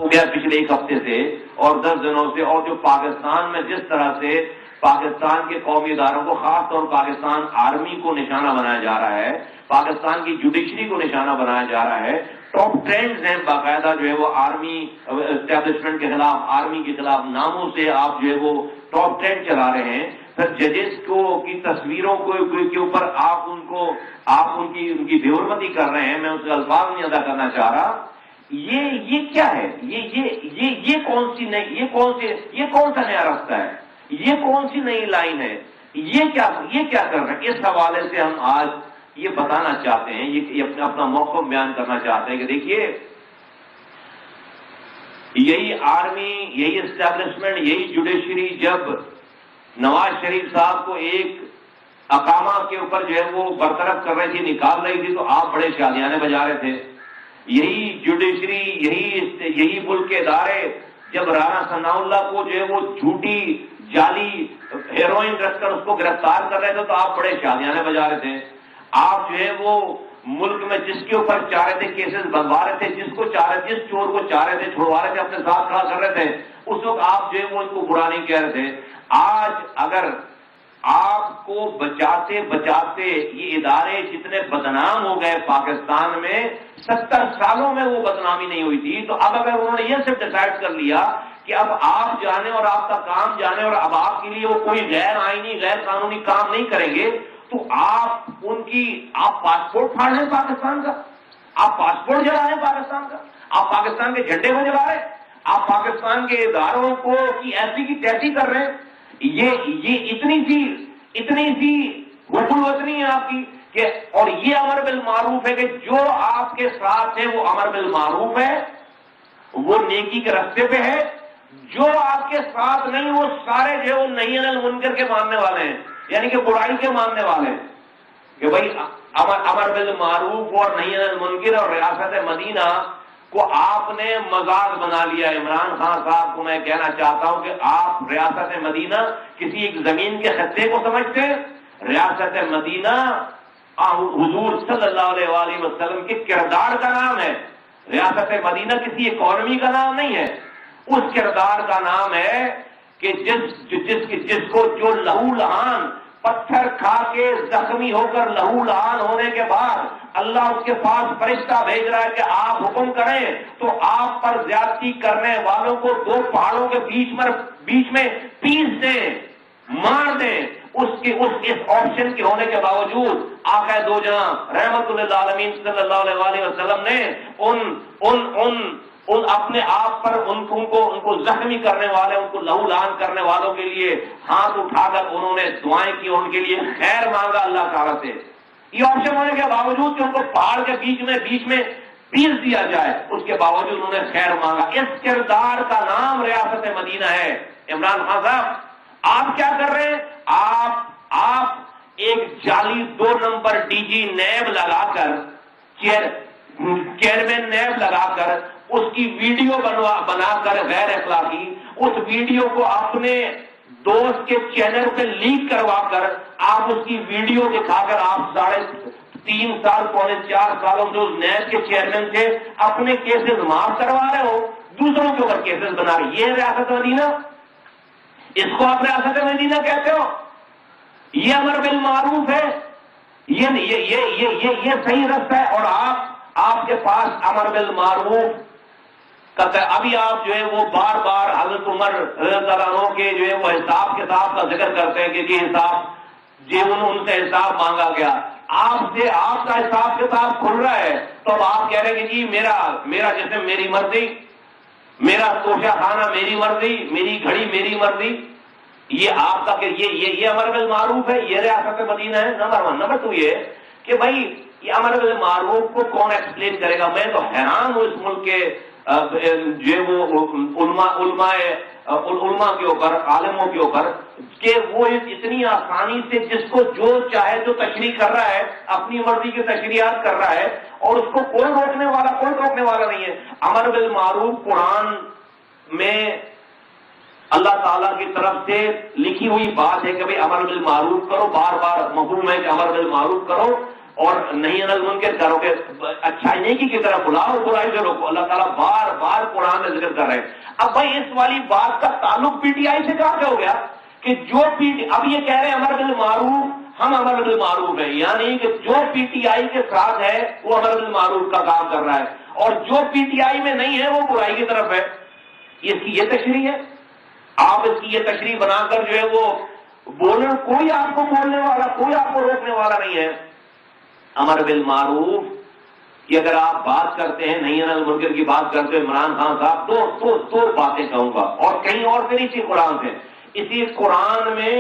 ہو گیا پچھلے ایک ہفتے سے اور 10 دنوں سے، اور جو پاکستان میں جس طرح سے پاکستان کے قومی اداروں کو، خاص طور پاکستان آرمی کو نشانہ بنایا جا رہا ہے، پاکستان کی جوڈیشری کو نشانہ بنایا جا رہا ہے، ٹاپ ٹرینڈز ہیں باقاعدہ جو ہے وہ آرمی اسٹیبلشمنٹ کے خلاف، آرمی کے خلاف ناموں سے آپ جو ہے وہ ٹاپ ٹرینڈ چلا رہے ہیں، پھر ججز کو کی تصویروں کے اوپر آپ ان کی بے حرمتی کر رہے ہیں. میں اس کے الفاظ نہیں ادا کرنا چاہ رہا. یہ کیا ہے؟ یہ کون سی نئی، یہ کون سا نیا راستہ ہے؟ یہ کون سی نئی لائن ہے؟ یہ کیا کر رہے ہیں؟ اس حوالے سے ہم آج یہ بتانا چاہتے ہیں، یہ اپنا موقف بیان کرنا چاہتے ہیں کہ دیکھیے، یہی آرمی، یہی اسٹیبلشمنٹ، یہی جوڈیشری جب نواز شریف صاحب کو ایک اقامہ کے اوپر جو ہے وہ برطرف کر رہی تھی، نکال رہی تھی، تو آپ بڑے شادیانے بجا رہے تھے. یہی جوڈیشری، یہی ملک کے ادارے جب رانا ثناء اللہ کو جو ہے وہ جھوٹی جعلی ہیروئن رکھ کر اس کو گرفتار کر رہے تھے، تو آپ بڑے شادیانے بجا رہے تھے. آپ جو ہے وہ ملک میں جس کے اوپر چاہ رہے تھے کیسز بنوا رہے تھے، جس چور کو چاہ رہے تھے چھڑوا رہے تھے، اپنے ساتھ کھڑا کر رہے تھے، اس وقت آپ جو ہے وہ ان کو برا نہیں کہہ رہے تھے. آج اگر آپ کو بچاتے بچاتے یہ ادارے جتنے بدنام ہو گئے پاکستان میں، 70 سالوں میں وہ بدنامی نہیں ہوئی تھی، تو اب اگر انہوں نے یہ صرف ڈیسائیڈ کر لیا کہ اب آپ جانے اور آپ کا کام جانے اور اب آپ کے لیے وہ کوئی غیر آئینی، غیر قانونی کام نہیں کریں گے، تو آپ پاسپورٹ پھاڑ رہے ہیں پاکستان کا، آپ پاسپورٹ جلا رہے ہیں پاکستان کا، آپ پاکستان کے جھنڈے کو جلا رہے ہیں، آپ پاکستان کے اداروں کو کی ایسی کی تیسی کر رہے ہیں. یہ اتنی سی حکم وطنی ہے آپ کی کہ، اور یہ امر بالمعروف ہے کہ جو آپ کے ساتھ ہے وہ امر بالمعروف ہے، وہ نیکی کے راستے پہ ہے. جو آپ کے ساتھ نہیں وہ سارے جو وہ نہی عن المنکر کے ماننے والے ہیں، یعنی کہ برائی کے ماننے والے ہیں کہ بھائی امر بالمعروف اور نہی عن المنکر اور ریاست مدینہ کو آپ نے مذاق بنا لیا. عمران خان صاحب کو میں کہنا چاہتا ہوں کہ آپ ریاست مدینہ کسی ایک زمین کے خطے کو سمجھتے ہیں؟ ریاست مدینہ حضور صلی اللہ علیہ وآلہ وسلم کے کردار کا نام ہے. ریاست مدینہ کسی اکانومی کا نام نہیں ہے، اس کردار کا نام ہے کہ جس کو جو لہو لہان پتھر کھا کے زخمی ہو کر لہو لہان ہونے کے بعد اللہ اس کے پاس فرشتہ بھیج رہا ہے کہ آپ حکم کریں، تو آپ پر زیادتی کرنے والوں کو 2 پہاڑوں کے بیچ میں پیس دیں، مار دیں. اس آپشن کے ہونے کے باوجود آقا دو جہاں رحمت للعالمین صلی اللہ علیہ وسلم نے ان اپنے آپ پر ان کو زخمی کرنے والے، ان کو لہو لہان کرنے والوں کے لیے ہاتھ اٹھا کر انہوں نے دعائیں کی، ان کے لیے خیر مانگا اللہ تعالیٰ سے. یہ آپشن ہونے کے باوجود کہ ان کو پہاڑ کے بیچ میں پیس دیا جائے، اس کے باوجود انہوں نے خیر مانگا. اس کردار کا نام ریاست مدینہ ہے. عمران خان صاحب، آپ کیا کر رہے ہیں؟ آپ ایک جعلی 2 نمبر ڈی جی نیب لگا کر، چیئرمین نیب لگا کر، اس کی ویڈیو بنا کر غیر اخلاقی، اس ویڈیو کو اپنے دوست کے چینل پہ لیک کروا کر آپ اس کی ویڈیو دکھا کر آپ 3.5 سال، 4 سالوں سے اس نیب کے چیئرمین سے اپنے کیسز معاف کروا رہے ہو، دوسروں کے اوپر کیسز بنا رہے. یہ ریاست مدینہ، اس کو آپ ریاست مدینہ کہتے ہو؟ یہ امر بالمعروف ہے؟ یہ صحیح راستہ ہے؟ اور آپ کے پاس امر بالمعروف کا ابھی آپ جو ہے وہ بار بار حضرت عمر رضی اللہ عنہ کے جو ہے وہ حساب کتاب کا ذکر کرتے ہیں کہ ان سے حساب مانگا گیا. آپ کا حساب کتاب کھل رہا ہے تو اب آپ کہہ رہے ہیں کہ جی میرا جسم میری مرضی، میرا توشہ خانہ میری مرضی، میری گھڑی میری مرضی. یہ آپ کا کہ یہ امر بالمعروف ہے، یہ ریاست مدینہ ہے. نمبر 1. نمبر 2 یہ کہ بھائی یہ امر بالمعروف کو کون ایکسپلین کرے گا؟ میں تو حیران ہوں اس ملک کے جو وہ علماء کے اوپر، عالموں کے اوپر، کہ وہ اتنی آسانی سے جس کو جو چاہے جو تشریح کر رہا ہے، اپنی مرضی کی تشریحات کر رہا ہے، اور اس کو کوئی روکنے والا نہیں ہے. امر بالمعروف قرآن میں اللہ تعالیٰ کی طرف سے لکھی ہوئی بات ہے کہ بھئی امر بالمعروف کرو، بار بار مفہوم ہے کہ امر بالمعروف کرو. اور نہیں انل منکر کرو گے، اچھائی نیکی کی طرف بلاؤ، برائی سے روکو. اللہ تعالیٰ بار بار قرآن میں ذکر کر رہے ہیں. اب بھائی اس والی بات کا تعلق پی ٹی آئی سے کہاں سے ہو گیا کہ جو اب یہ کہہ رہے ہیں امر بالمعروف، ہم امر بالمعروف ہیں، یعنی کہ جو پی ٹی آئی کے ساتھ ہے وہ امر بالمعروف کا کام کر رہا ہے، اور جو پی ٹی آئی میں نہیں ہے وہ برائی کی طرف ہے. اس کی یہ تشریح ہے. آپ اس کی یہ تشریح بنا کر جو ہے وہ بولنے، کوئی آپ کو بولنے والا، کوئی آپ کو روکنے والا نہیں ہے. امر بالمعروف کہ اگر آپ بات کرتے ہیں، نہیں انل منکر کی بات کرتے ہیں عمران خان صاحب، دو باتیں کہوں گا، اور کہیں اور سے نہیں، اسی قرآن سے. اسی قرآن میں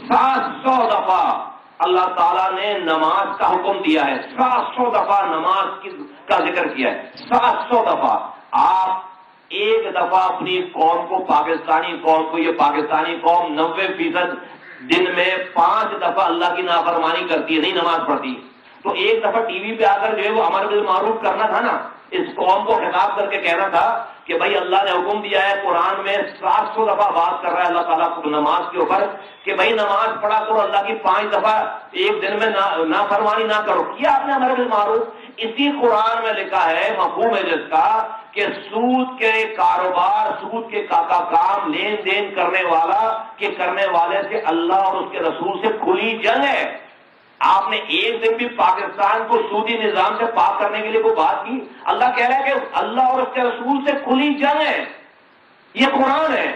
700 دفعہ اللہ تعالیٰ نے نماز کا حکم دیا ہے. 700 دفعہ نماز کا ذکر کیا ہے. 700 دفعہ. آپ ایک دفعہ اپنی قوم کو، پاکستانی قوم کو، یہ پاکستانی قوم 90% دن میں 5 دفعہ اللہ کی نافرمانی کرتی ہے، نہیں نماز پڑھتی. تو ایک دفعہ ٹی وی پہ آ کر جو ہے وہ امر بالمعروف کرنا تھا نا، اس قوم کو خطاب کر کے کہنا تھا کہ بھائی اللہ نے حکم دیا ہے، قرآن میں 700 دفعہ بات کر رہا ہے اللہ تعالیٰ کو نماز کے اوپر کہ بھائی نماز پڑھا کرو، اللہ کی 5 دفعہ ایک دن میں نافرمانی نہ کرو. کیا آپ نے امر بالمعروف؟ اسی قرآن میں لکھا ہے، مفہوم ہے جس کا کہ سود کے کاروبار، سود کے کام، لین دین کرنے والا کہ کرنے والے سے اللہ اور اس کے رسول سے کھلی جنگ ہے. آپ نے ایک دن بھی پاکستان کو سودی نظام سے پاک کرنے کے لیے کوئی بات کی؟ اللہ کہہ رہا ہے کہ اللہ اور اس کے رسول سے کھلی جنگ ہے. یہ قرآن ہے.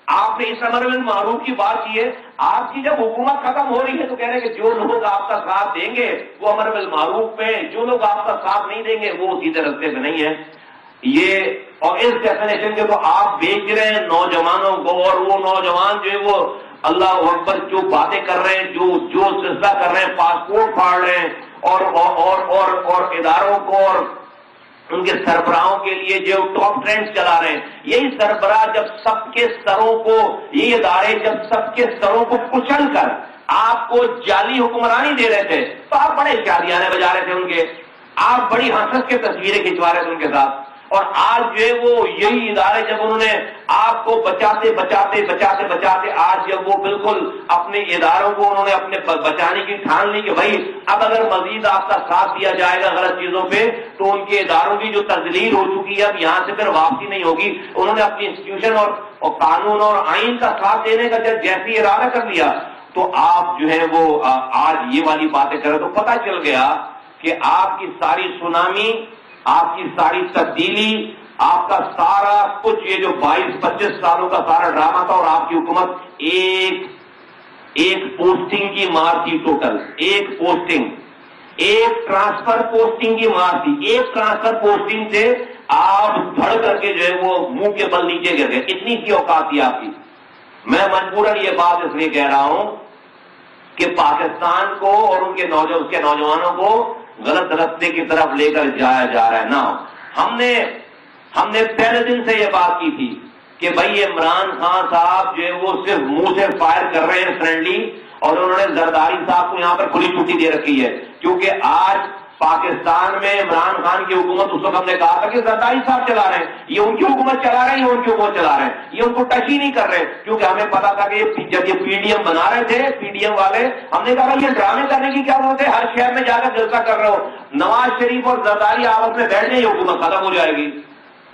آپ نے اس امر بالمعروف کی بات کی ہے. آپ کی جب حکومت ختم ہو رہی ہے تو کہہ رہے ہیں کہ جو لوگ آپ کا ساتھ دیں گے وہ امر بالمعروف میں، جو لوگ آپ کا ساتھ نہیں دیں گے وہ سیدھے رستے میں نہیں ہے. یہ اور اس ڈیفینیشن کے تو آپ بیچ رہے ہیں نوجوانوں کو، اور وہ نوجوان جو ہے وہ اللہ اکبر جو باتیں کر رہے ہیں، جو سلسلہ کر رہے ہیں، پاسپورٹ پھاڑ رہے ہیں، اور اداروں کو اور ان کے سربراہوں کے لیے جو ٹاپ ٹرینڈز چلا رہے ہیں. یہی سربراہ جب سب کے سروں کو، یہ ادارے جب سب کے سروں کو کچل کر آپ کو جعلی حکمرانی دے رہے تھے تو آپ بڑے شادیانے بجا رہے تھے ان کے، آپ بڑی ہنس کے تصویریں کھنچوا رہے تھے ان کے ساتھ. اور آج جو ہے وہ یہی ادارے جب انہوں نے آپ کو بچاتے آج جب وہ بالکل اپنے اداروں کو انہوں نے اپنے بچانے کی ٹھان لی کہ بھائی اب اگر مزید آپ کا ساتھ دیا جائے گا غلط چیزوں پہ تو ان کے اداروں کی جو تذلیل ہو چکی ہے اب یہاں سے پھر واپسی نہیں ہوگی. انہوں نے اپنی انسٹیٹیوشن اور قانون اور آئین کا ساتھ دینے کا جب جیسے ارادہ کر لیا تو آپ جو ہے وہ آج یہ والی باتیں کریں تو پتہ چل گیا کہ آپ کی ساری سونامی، آپ کی ساری تبدیلی، آپ کا سارا کچھ یہ جو 22-25 سالوں کا سارا ڈرامہ تھا، اور آپ کی حکومت ایک پوسٹنگ کی مار تھی. ٹوٹل ایک پوسٹنگ، ایک ٹرانسفر پوسٹنگ کی مار تھی. ایک ٹرانسفر پوسٹنگ سے آپ دھڑ کر کے جو ہے وہ منہ کے بل نیچے گر گئے. اتنی سی اوقات تھی آپ کی. میں مجبوراً یہ بات اس لیے کہہ رہا ہوں کہ پاکستان کو اور اس کے نوجوانوں کو غلط رستے کی طرف لے کر جایا جا رہا ہے. نہ ہم نے پہلے دن سے یہ بات کی تھی کہ بھائی عمران خان صاحب جو ہے وہ صرف منہ سے فائر کر رہے ہیں فرینڈلی، اور انہوں نے زرداری صاحب کو یہاں پر کھلی چھٹی دے رکھی ہے کیونکہ آج پاکستان میں عمران خان کی حکومت، اس وقت ہم نے کہا تھا کہ زرداری صاحب چلا رہے ہیں، یہ ان کی حکومت چلا رہے ہیں، یہ ان کی حکومت چلا رہے ہیں، یہ ان کو ٹچ ہی نہیں کر رہے، کیونکہ ہمیں پتا تھا کہ جب یہ پی ڈی ایم بنا رہے تھے، پی ڈی ایم والے، ہم نے کہا یہ ڈرامے کرنے کی کیا ضرورت ہے، ہر شہر میں جا کر جلسہ کر رہے ہو، نواز شریف اور زرداری آپس میں بیٹھ جائیں یہ حکومت ختم ہو جائے گی،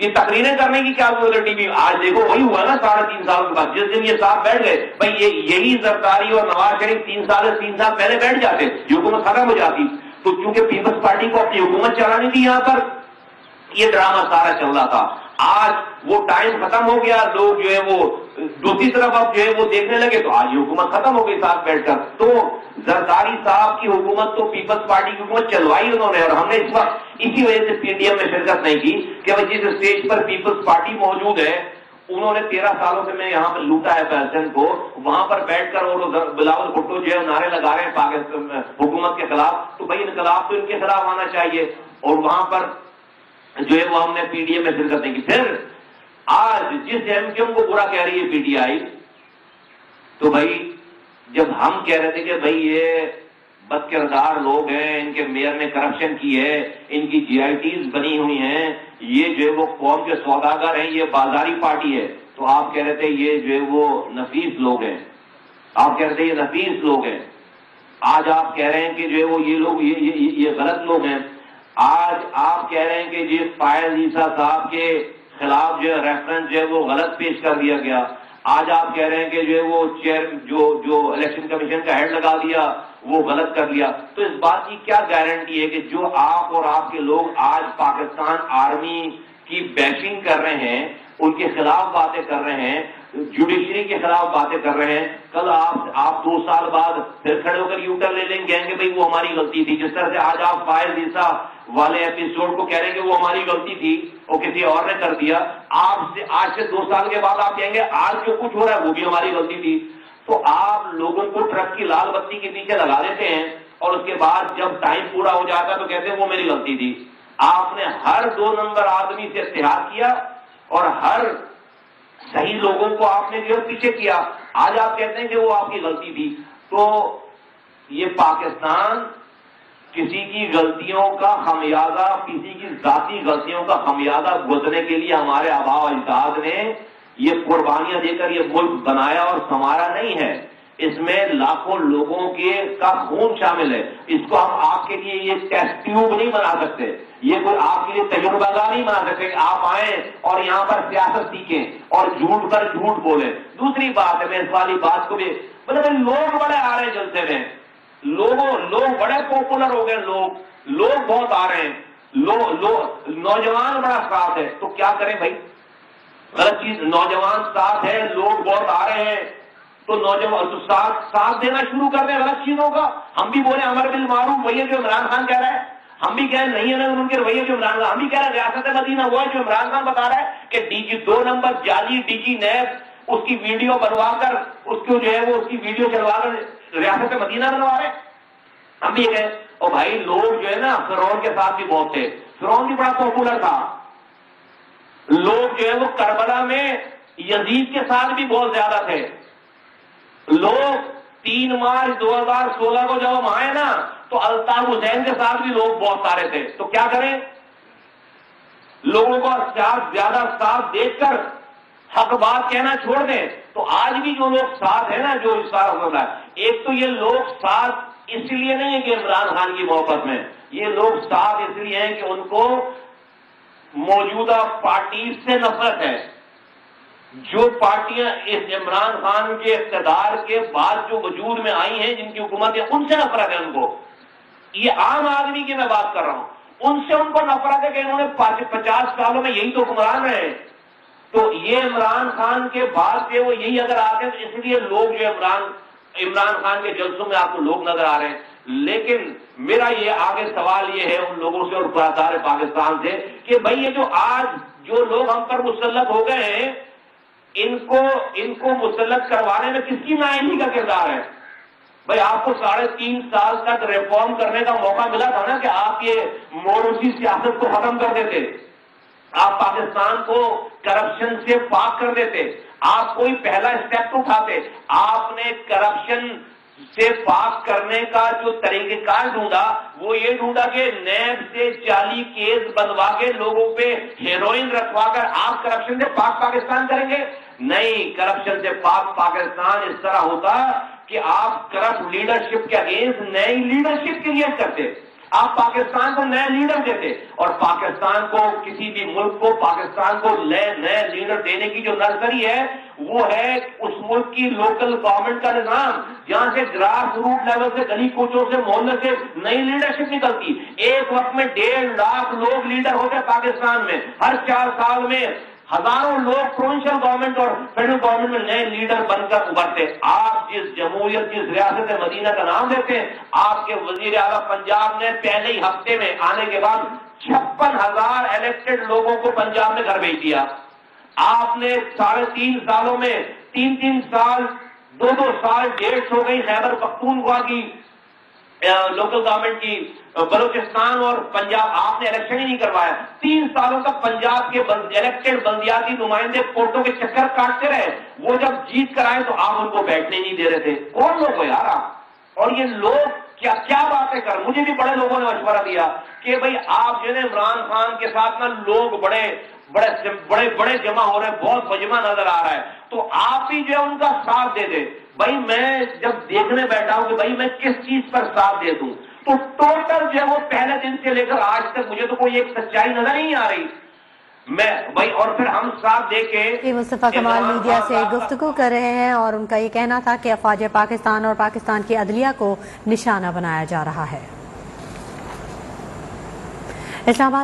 یہ تقریریں کرنے کی کیا ضرورت ہے ٹی وی. آج دیکھو وہی ہوا نا 3.5 سال کے بعد، جس دن یہ صاحب بیٹھ گئے بھائی یہی زرداری اور نواز شریف 3 سال پہلے بیٹھ جاتے، یہ حکومت ختم ہو جاتی. تو چونکہ پیپلز پارٹی کو اپنی حکومت چلانی تھی، یہاں پر یہ ڈرامہ سارا چل رہا تھا. آج وہ ٹائم ختم ہو گیا، لوگ جو ہے وہ دوسری طرف اب جو ہے وہ دیکھنے لگے تو آج یہ حکومت ختم ہو گئی ساتھ بیٹھ کر. تو زرداری صاحب کی حکومت تو پیپلز پارٹی کی حکومت چلوائی انہوں نے، اور ہم نے اس وقت اسی وجہ سے پی ڈی ایم میں شرکت نہیں کی کہ جس اسٹیج پر پیپلز پارٹی موجود ہے انہوں نے 13 سالوں سے میں یہاں پر لوٹا ہے پیسنٹ کو، وہاں پر بیٹھ کر اور بلاول بھٹو جو ہے نعرے لگا رہے ہیں پاکستان حکومت کے خلاف، تو بھائی انقلاب تو ان کے خلاف آنا چاہیے، اور وہاں پر جو ہے وہ ہم نے پی ڈی ایم میں شرکت نہیں کی. پھر آج جس ایم کیو کو برا کہہ رہی ہے پی ٹی آئی، تو بھائی جب ہم کہہ رہے تھے کہ بھائی یہ بد کردار لوگ ہیں، ان کے میئر نے کرپشن کی ہے، ان کی جی آئی ٹیز بنی ہوئی ہیں، یہ جو ہے وہ قوم کے سوداگر ہیں، یہ بازاری پارٹی ہے، تو آپ کہہ رہے تھے یہ جو ہے وہ نفیس لوگ ہیں، آپ کہہ رہے تھے یہ نفیس لوگ ہیں. آج آپ کہہ رہے ہیں کہ جو ہے وہ یہ لوگ یہ غلط لوگ ہیں. آج آپ کہہ رہے ہیں کہ جی فائز عیسیٰ صاحب کے خلاف جو ہے ریفرنس جو ہے وہ غلط پیش کر دیا گیا. آج آپ کہہ رہے ہیں کہ جو ہے وہ چیئر جو الیکشن کمیشن کا ہیڈ لگا دیا وہ غلط کر لیا. تو اس بات کی کیا گارنٹی ہے کہ جو آپ اور آپ کے لوگ آج پاکستان آرمی کی بیشنگ کر رہے ہیں, ان کے خلاف باتیں کر رہے ہیں, جوڈیشری کے خلاف باتیں کر رہے ہیں, کل آپ 2 سال بعد پھر کھڑے ہو کر یو ٹرن لے لیں گے, کہیں گے بھائی وہ ہماری غلطی تھی. جس طرح سے آج آپ فائز عیسیٰ والے ایپیسوڈ کو کہہ رہے ہیں کہ وہ ہماری غلطی تھی, وہ کسی اور نے کر دیا. آج سے 2 سال کے بعد آپ کہیں گے آج جو کچھ ہو رہا ہے وہ بھی ہماری غلطی تھی. تو آپ لوگوں کو ٹرک کی لال بتی کے پیچھے لگا دیتے ہیں اور اس کے بعد جب ٹائم پورا ہو جاتا ہے تو کہتے ہیں وہ میری غلطی تھی. آپ نے ہر 2 نمبر آدمی سے اتحاد کیا اور ہر صحیح لوگوں کو آپ نے جو پیچھے کیا. آج آپ کہتے ہیں کہ وہ آپ کی غلطی تھی. تو یہ پاکستان کسی کی غلطیوں کا خمیازہ, کسی کی ذاتی غلطیوں کا خمیازہ گزرنے کے لیے ہمارے آباء و اجداد نے یہ قربانیاں دے کر یہ ملک بنایا اور سنوارا نہیں ہے. اس میں لاکھوں لوگوں کا خون شامل ہے. اس کو ہم آپ کے لیے یہ ٹیسٹ ٹیوب نہیں بنا سکتے, یہ کوئی آپ کے لیے تجربہ کار نہیں بنا سکتے کہ آپ آئیں اور یہاں پر سیاست سیکھیں اور جھوٹ پر جھوٹ بولیں. دوسری بات ہے, میں اس والی بات کو بھی مطلب لوگ بڑے آ رہے ہیں جلسے میں, لوگ بڑے پاپولر ہو گئے, لوگ بہت آ رہے ہیں, نوجوان بڑا ساتھ ہے. تو کیا کریں بھائی, غلط چیز. نوجوان ساتھ ہے, لوگ بہت آ رہے ہیں, تو نوجوان تو ساتھ دینا شروع کر دیں غلط چیزوں کا. ہم بھی بولے امر بالمعروف وہی ہے جو عمران خان کہہ رہا ہے, ہم بھی کہیں نہیں ہے ان کے رویے جو عمران خان, ہم بھی کہہ رہے ہیں ریاست مدینہ وہ ہے جو عمران خان بتا رہا ہے کہ ڈی جی 2 نمبر جعلی ڈی جی نیب اس کی ویڈیو بنوا کر اس کو جو ہے وہ اس کی ویڈیو چلوا کر ریاست مدینہ بنوا رہے. ہم بھی کہیں اور بھائی لوگ جو ہے نا فرعون کے ساتھ بھی بہت تھے, فرعون بھی بڑا پاپولر تھا. لوگ جو ہے وہ کربلا میں یزید کے ساتھ بھی بہت زیادہ تھے. لوگ 3 مارچ 2016 کو جب ہم آئے نا تو الطاف حسین کے ساتھ بھی لوگ بہت سارے تھے. تو کیا کریں, لوگوں کو زیادہ ساتھ دیکھ کر حق بات کہنا چھوڑ دیں. تو آج بھی جو لوگ ساتھ ہیں نا, جو اس کا ہو رہا ہے, ایک تو یہ لوگ ساتھ اس لیے نہیں ہے کہ عمران خان کی محبت میں, یہ لوگ ساتھ اس لیے ہیں کہ ان کو موجودہ پارٹی سے نفرت ہے. جو پارٹیاں اس عمران خان کے اقتدار کے بعد جو وجود میں آئی ہیں, جن کی حکومت ہے, ان سے نفرت ہے ان کو. یہ عام آدمی کی میں بات کر رہا ہوں, ان سے ان کو نفرت ہے کہ انہوں نے 50 سالوں میں یہی تو حکمران رہے ہیں. تو یہ عمران خان کے بعد سے وہ یہی اگر آتے ہیں, تو اس لیے لوگ جو عمران خان کے جلسوں میں آپ کو لوگ نظر آ رہے ہیں. لیکن میرا یہ آگے سوال یہ ہے ان لوگوں سے اور برادر پاکستان سے کہ بھئی یہ جو آج جو لوگ ہم پر مسلط ہو گئے ہیں, ان کو مسلط کروانے میں کس کی نااہلی کا کردار ہے؟ بھئی آپ کو 3.5 سال تک ریفارم کرنے کا موقع ملا تھا نا کہ آپ یہ موروثی سیاست کو ختم کر دیتے, آپ پاکستان کو کرپشن سے پاک کر دیتے, آپ کوئی پہلا اسٹیپ اٹھاتے. آپ نے کرپشن سے پاک کرنے کا جو طریقہ کار ڈھونڈا وہ یہ ڈھونڈا کہ نیب سے 40 کیس بنوا کے لوگوں پہ ہیروئن رکھوا کر آپ کرپشن سے پاک پاکستان کریں گے. نہیں, کرپشن سے پاک پاکستان اس طرح ہوتا کہ آپ کرپٹ لیڈرشپ کے اگینسٹ نئی لیڈرشپ کریٹ کرتے, آپ پاکستان کو نئے لیڈر دیتے, اور پاکستان کو کسی بھی ملک کو پاکستان کو نئے لیڈر دینے کی جو نرسری ہے وہ ہے اس ملک کی لوکل گورنمنٹ کا نظام, جہاں سے گراس روٹ لیول سے گلی کوچوں سے محلے سے نئی لیڈرشپ نکلتی. ایک وقت میں 1.5 لاکھ لوگ لیڈر ہوتے پاکستان میں, ہر 4 سال میں ہزاروں لوگ پروونشل گورنمنٹ اور فیڈرل گورنمنٹ میں نئے لیڈر بن کر ابھرتے. آپ جس جمہوریت جس ریاست مدینہ کا نام دیتے ہیں, آپ کے وزیر اعلیٰ پنجاب نے پہلے ہی ہفتے میں آنے کے بعد 56,000 الیکٹڈ لوگوں کو پنجاب میں گھر بھیج دیا. آپ نے 3.5 سالوں میں 3 سال 2 سال 1.5 ہو گئی خیبر پختونخوا کی لوکل گورنمنٹ کی, بلوچستان اور پنجاب آپ نے الیکشن ہی نہیں کروایا. 3 سالوں تک پنجاب کے الیکٹڈ بلدیاتی نمائندے کوٹوں کے چکر کاٹتے رہے. وہ جب جیت کر آئے تو آپ ان کو بیٹھنے نہیں دے رہے تھے. کون لوگ ہو یار آپ؟ اور یہ لوگ کیا باتیں کر, مجھے بھی بڑے لوگوں نے مشورہ دیا کہ بھئی آپ جو ہے عمران خان کے ساتھ نا لوگ بڑے جمع ہو رہے ہیں, بہت مجمع نظر آ رہا ہے, تو آپ بھی جو ہے ان کا ساتھ دے دیں. بھائی میں جب دیکھنے بیٹھا ہوں کہ بھائی میں کس چیز پر ساتھ دے دوں، تو ٹوٹل جو ہے وہ پہلے دن سے لے کر آج تک مجھے تو کوئی ایک سچائی نظر نہیں آ رہی میں بھائی. اور پھر ہم ساتھ دے کے مصطفیٰ کمال میڈیا سے گفتگو کر رہے ہیں اور ان کا یہ کہنا تھا کہ افواج پاکستان اور پاکستان کی عدلیہ کو نشانہ بنایا جا رہا ہے. اسلام آباد